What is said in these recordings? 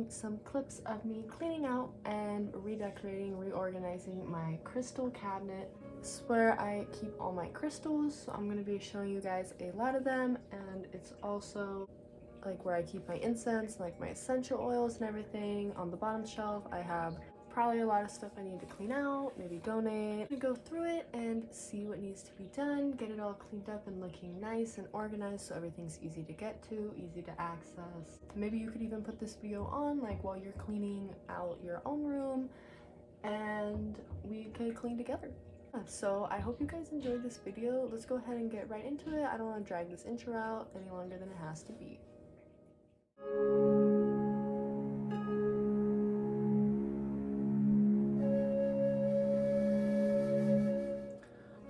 showing some clips of me cleaning out and redecorating, reorganizing my crystal cabinet. This is where I keep all my crystals, so I'm going to be showing you guys a lot of them, and it's also like where I keep my incense, like my essential oils and everything. On the bottom shelf I have probably a lot of stuff I need to clean out, maybe donate. I'm gonna go through it and see what needs to be done, get it all cleaned up and looking nice and organized so everything's easy to get to, easy to access. Maybe you could even put this video on like while you're cleaning out your own room and we could clean together. So I hope you guys enjoyed this video. Let's go ahead and get right into it. I don't want to drag this intro out any longer than it has to be.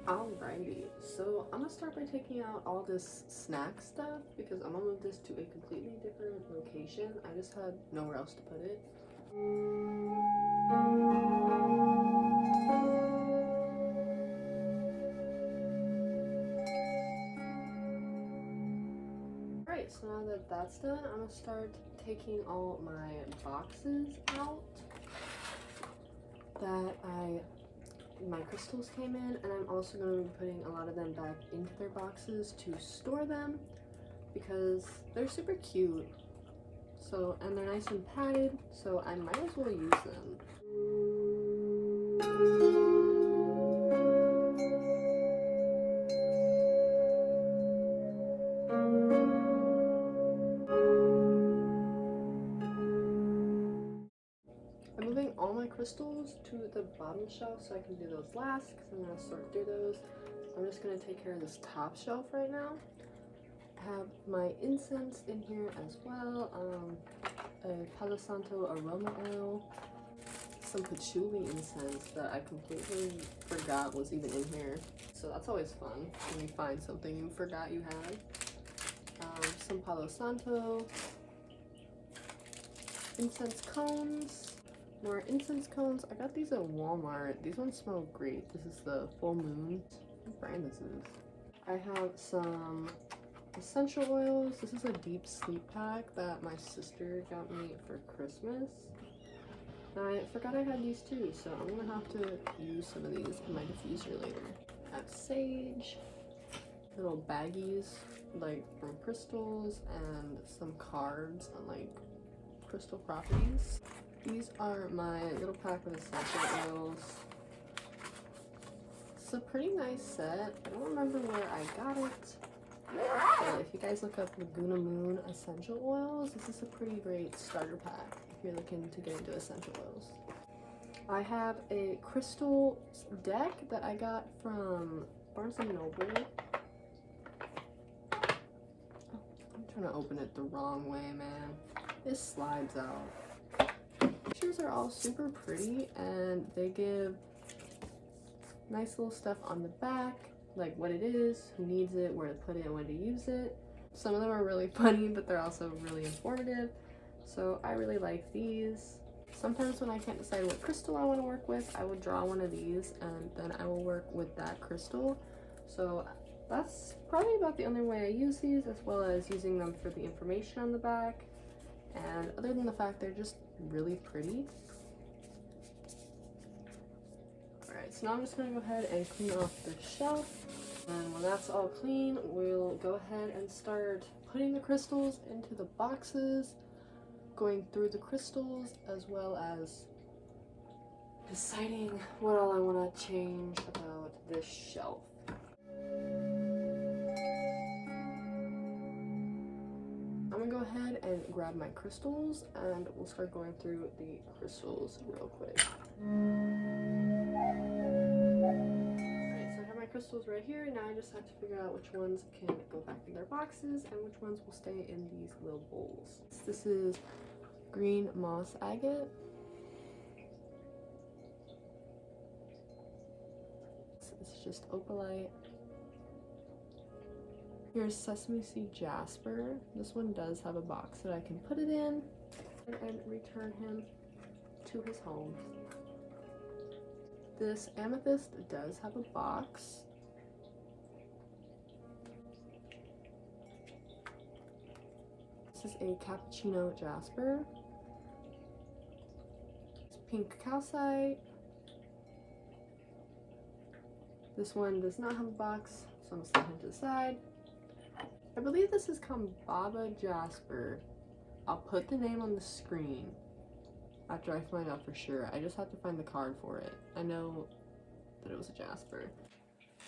Alrighty, so I'm gonna start by taking out all this snack stuff because I'm gonna move this to a completely different location. I just had nowhere else to put it. Alright, so now that that's done, I'm gonna start taking all my boxes out that my crystals came in, and I'm also going to be putting a lot of them back into their boxes to store them because they're super cute. So, and they're nice and padded, so I might as well use them. I'm moving all my crystals to the bottom shelf so I can do those last because I'm going to sort through those. I'm just going to take care of this top shelf right now. I have my incense in here as well, a Palo Santo aroma oil, some patchouli incense that I completely forgot was even in here. So that's always fun when you find something you forgot you had. Some Palo Santo, incense cones. More incense cones. I got these at Walmart. These ones smell great. This is the Full Moon. What brand this is? I have some essential oils. This is a deep sleep pack that my sister got me for Christmas. And I forgot I had these too, so I'm gonna have to use some of these in my diffuser later. I have sage, little baggies like from crystals, and some cards on like crystal properties. These are my little pack of essential oils. It's a pretty nice set. I don't remember where I got it, but if you guys look up Laguna Moon essential oils, this is a pretty great starter pack if you're looking to get into essential oils. I have a crystal deck that I got from Barnes & Noble. I'm trying to open it the wrong way, man. This slides out. Pictures are all super pretty and they give nice little stuff on the back, like what it is, who needs it, where to put it, and when to use it. Some of them are really funny, but they're also really informative, so I really like these. Sometimes when I can't decide what crystal I want to work with, I will draw one of these and then I will work with that crystal. So that's probably about the only way I use these, as well as using them for the information on the back. And other than the fact they're just really pretty. Alright, so now I'm just going to go ahead and clean off the shelf. And when that's all clean, we'll go ahead and start putting the crystals into the boxes, going through the crystals, as well as deciding what all I want to change about this shelf. I'm gonna go ahead and grab my crystals and we'll start going through the crystals real quick. Alright, so I have my crystals right here. Now I just have to figure out which ones can go back in their boxes and which ones will stay in these little bowls. This is green moss agate. This is just opalite. Here's sesame seed jasper. This one does have a box that I can put it in and return him to his home. This amethyst does have a box. This is a cappuccino jasper. pink calcite. This one does not have a box, so I'm gonna set him to the side. I believe this is Baba Jasper. I'll put the name on the screen after I find out for sure. I just have to find the card for it. I know that it was a Jasper.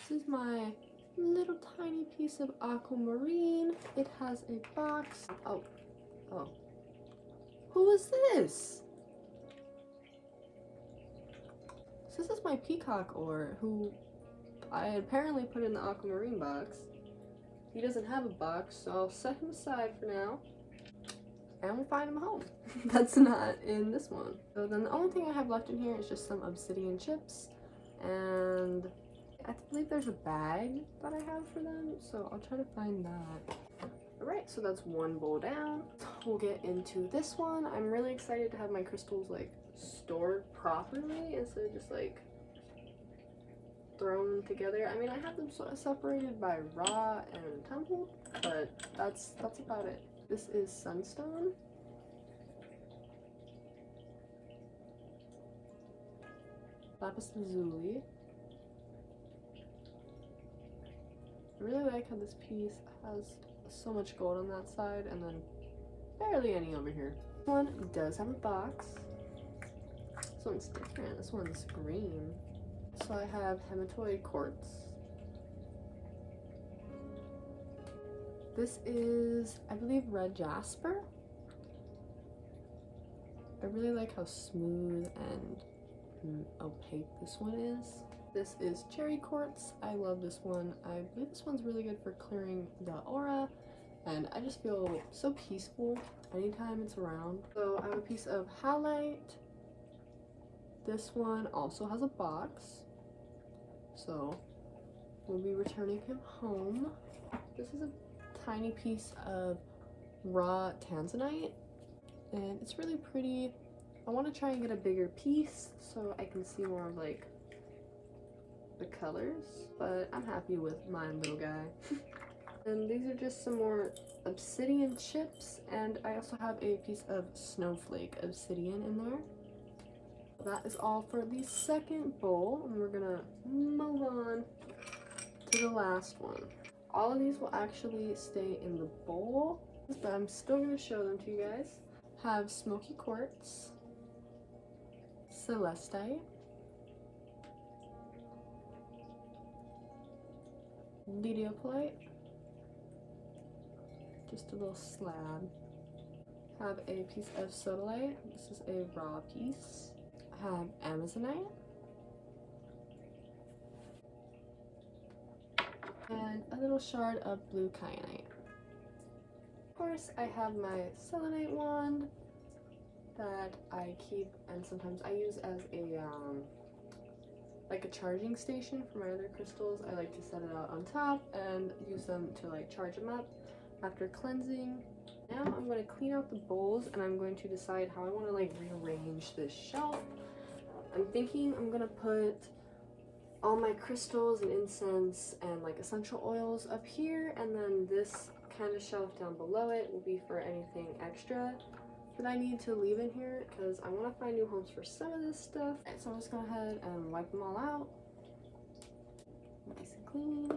This is my little tiny piece of aquamarine. It has a box. Oh. Who is this? So this is my peacock ore, who I apparently put in the aquamarine box. He doesn't have a box, so I'll set him aside for now. And we'll find him a home. That's not in this one. So then the only thing I have left in here is just some obsidian chips. And I believe there's a bag that I have for them, so I'll try to find that. Alright, so that's one bowl down. We'll get into this one. I'm really excited to have my crystals like stored properly instead of just like thrown together. I mean, I have them sort of separated by raw and templed, but that's about it. This is sunstone. Lapis lazuli. I really like how this piece has so much gold on that side and then barely any over here. This one does have a box. This one's different. This one's green. So I have hematoid quartz. This is, I believe, red jasper. I really like how smooth and opaque this one is. This is cherry quartz. I love this one. I believe this one's really good for clearing the aura, and I just feel so peaceful anytime it's around. So I have a piece of halite. This one also has a box, so we'll be returning him home. This is a tiny piece of raw tanzanite, and it's really pretty. I want to try and get a bigger piece so I can see more of like the colors, but I'm happy with my little guy. And these are just some more obsidian chips, and I also have a piece of snowflake obsidian in there. That is all for the second bowl, and we're gonna move on to the last one. All of these will actually stay in the bowl, but I'm still gonna show them to you guys. Have smoky quartz, celestite, Lediopolite, just a little slab. Have a piece of sodalite. This is a raw piece. Have amazonite. And a little shard of blue kyanite. Of course, I have my selenite wand that I keep and sometimes I use as a like a charging station for my other crystals. I like to set it out on top and use them to like charge them up after cleansing. Now I'm going to clean out the bowls and I'm going to decide how I want to like rearrange this shelf. I'm thinking I'm going to put all my crystals and incense and like essential oils up here, and then this kind of shelf down below it will be for anything extra that I need to leave in here, because I want to find new homes for some of this stuff. Right, so I'm just going to go ahead and wipe them all out. Nice and clean.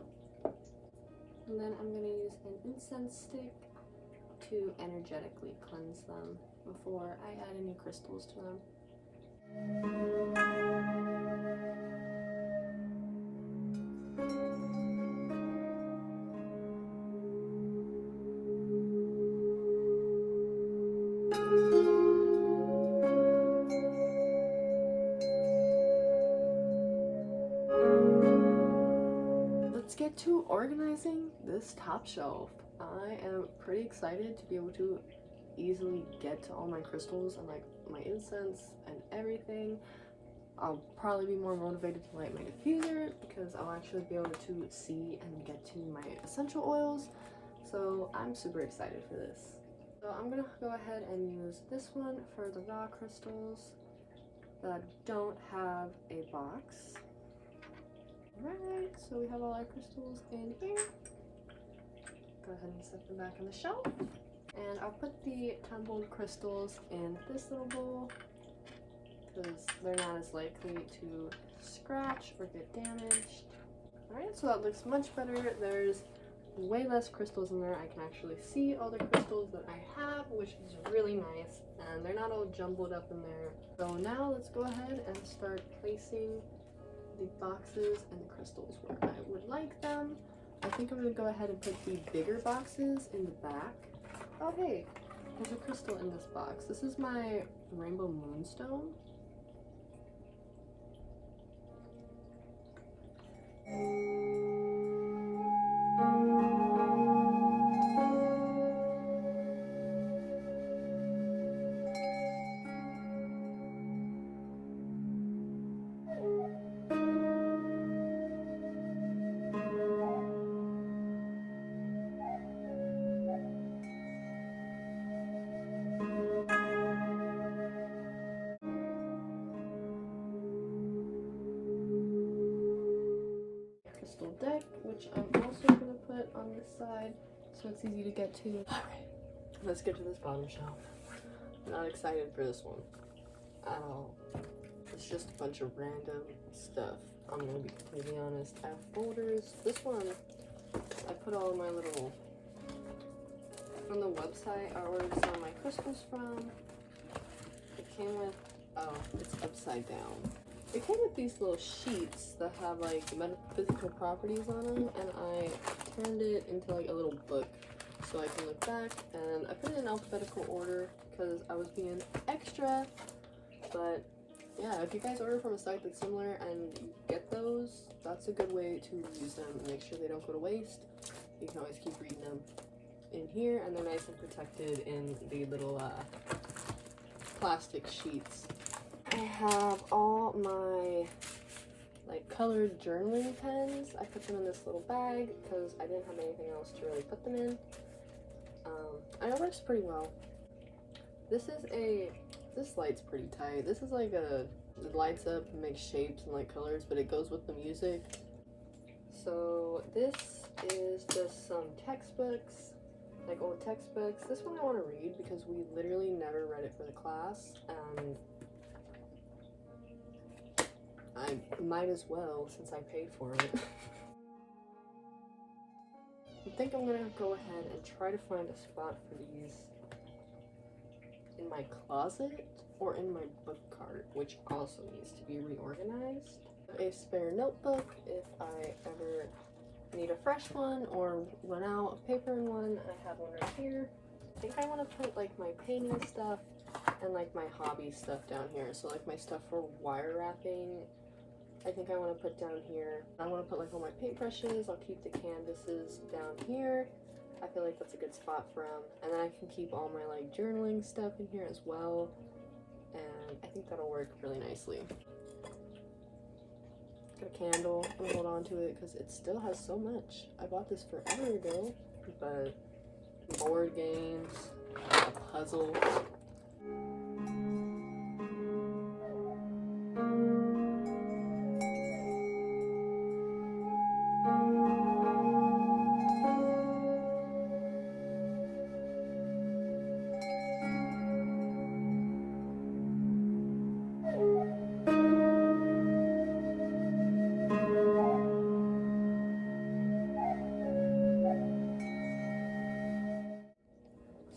And then I'm going to use an incense stick to energetically cleanse them before I add any crystals to them. Let's get to organizing this top shelf. I am pretty excited to be able to easily get to all my crystals and like my incense and everything. I'll probably be more motivated to light my diffuser because I'll actually be able to see and get to my essential oils. So I'm super excited for this. So I'm gonna go ahead and use this one for the raw crystals that don't have a box. Alright, so we have all our crystals in here. Go ahead and set them back on the shelf. And I'll put the tumbled crystals in this little bowl. because they're not as likely to scratch or get damaged. Alright, so that looks much better. There's way less crystals in there. I can actually see all the crystals that I have, which is really nice, and they're not all jumbled up in there. So now let's go ahead and start placing the boxes and the crystals where I would like them. I think I'm going to go ahead and put the bigger boxes in the back. Oh hey, there's a crystal in this box. This is my rainbow moonstone. Crystal deck, which I'm also going to put on this side so it's easy to get to. Alright, let's get to this bottom shelf. I'm not excited for this one at all. It's just a bunch of random stuff. I'm going to be completely honest. I have folders. This one, I put all of my little, from the website I ordered some of my crystals from. It came with, oh, it's upside down. It came with these little sheets that have like metaphysical properties on them, and I turned it into like a little book so I can look back, and I put it in alphabetical order because I was being extra. But yeah, if you guys order from a site that's similar and you get those, that's a good way to use them and make sure they don't go to waste. You can always keep reading them in here, and they're nice and protected in the little plastic sheets. I have all my like colored journaling pens. I put them in this little bag because I didn't have anything else to really put them in. And it works pretty well. This light's pretty tight. This is like it lights up and makes shapes and like colors, but it goes with the music. So this is just some textbooks, like old textbooks. This one I want to read because we literally never read it for the class, and I might as well since I paid for it. I think I'm gonna go ahead and try to find a spot for these in my closet or in my book cart, which also needs to be reorganized. A spare notebook if I ever need a fresh one or run out of paper in one. I have one right here. I think I want to put like my painting stuff and like my hobby stuff down here. So like my stuff for wire wrapping, I think I want to put down here. I want to put like all my paintbrushes. I'll keep the canvases down here. I feel like that's a good spot for them. And then I can keep all my like journaling stuff in here as well. And I think that'll work really nicely. Got a candle. I'm gonna hold on to it because it still has so much. I bought this forever ago, but board games, a puzzle.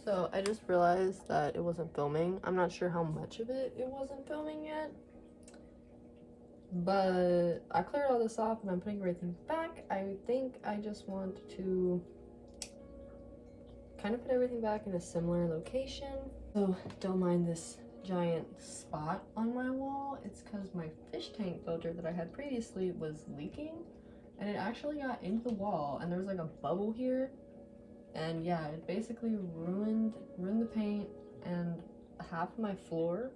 So I just realized that it wasn't filming. I'm not sure how much of it wasn't filming yet, but I cleared all this off and I'm putting everything back. I think I just want to kind of put everything back in a similar location. So don't mind this giant spot on my wall. It's because my fish tank filter that I had previously was leaking, and it actually got into the wall, and there was like a bubble here. And yeah, it basically ruined the paint and half of my floor.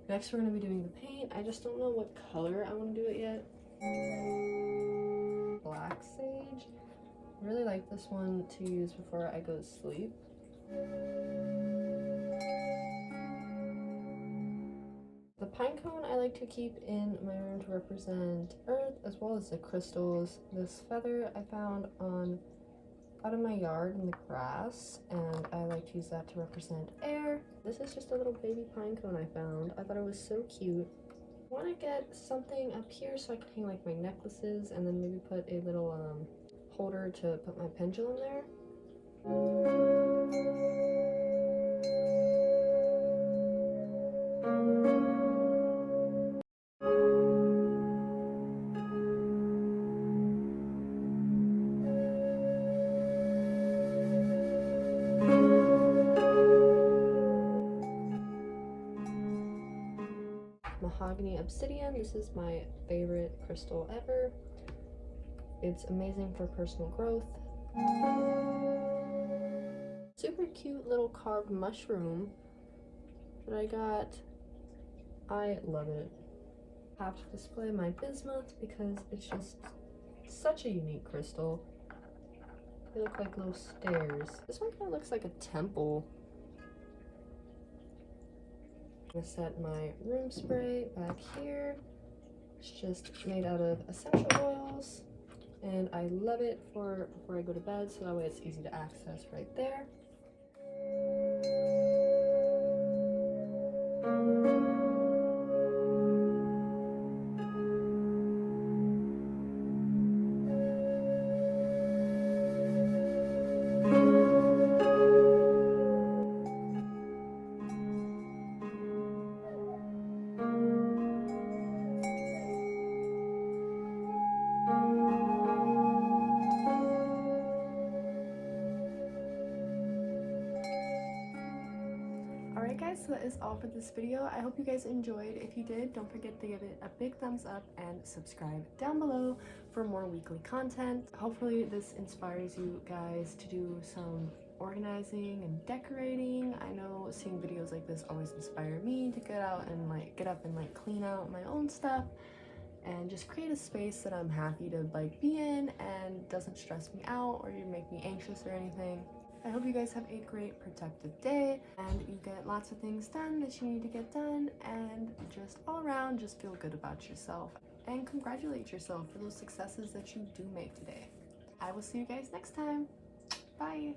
Next we're going to be doing the paint. I just don't know what color I want to do it yet. Black sage. I really like this one to use before I go to sleep. The pine cone I like to keep in my room to represent earth as well as the crystals. This feather I found on out of my yard in the grass, and I like to use that to represent air. This is just a little baby pine cone I found. I thought it was so cute. I want to get something up here so I can hang like my necklaces, and then maybe put a little holder to put my pendulum there. Mahogany obsidian. This is my favorite crystal ever. It's amazing for personal growth. Super cute little carved mushroom that I got. I love it. I have to display my bismuth because it's just such a unique crystal. They look like little stairs. This one kind of looks like a temple. I'm gonna set my room spray back here. It's just made out of essential oils, and I love it for before I go to bed, so that way it's easy to access right there. Alright guys, so that is all for this video. I hope you guys enjoyed. If you did, don't forget to give it a big thumbs up and subscribe down below for more weekly content. Hopefully this inspires you guys to do some organizing and decorating. I know seeing videos like this always inspire me to get up and clean out my own stuff and just create a space that I'm happy to be in and doesn't stress me out or make me anxious or anything. I hope you guys have a great productive day and you get lots of things done that you need to get done, and just all around just feel good about yourself and congratulate yourself for those successes that you do make today. I will see you guys next time. Bye.